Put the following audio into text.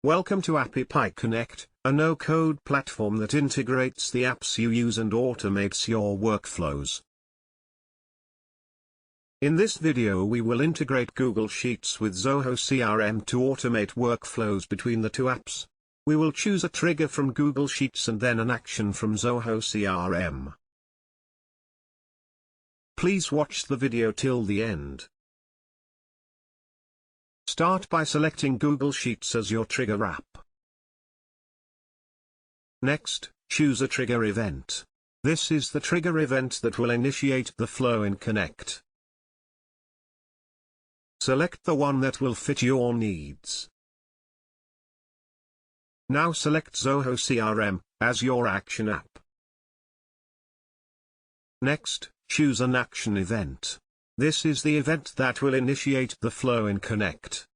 Welcome to AppyPie Connect, a no-code platform that integrates the apps you use and automates your workflows. In this video we will integrate Google Sheets with Zoho CRM to automate workflows between the two apps. We will choose a trigger from Google Sheets and then an action from Zoho CRM. Please watch the video till the end. Start by selecting Google Sheets as your trigger app. Next, choose a trigger event. This is the trigger event that will initiate the flow in Connect. Select the one that will fit your needs. Now select Zoho CRM as your action app. Next, choose an action event. This is the event that will initiate the flow in Connect.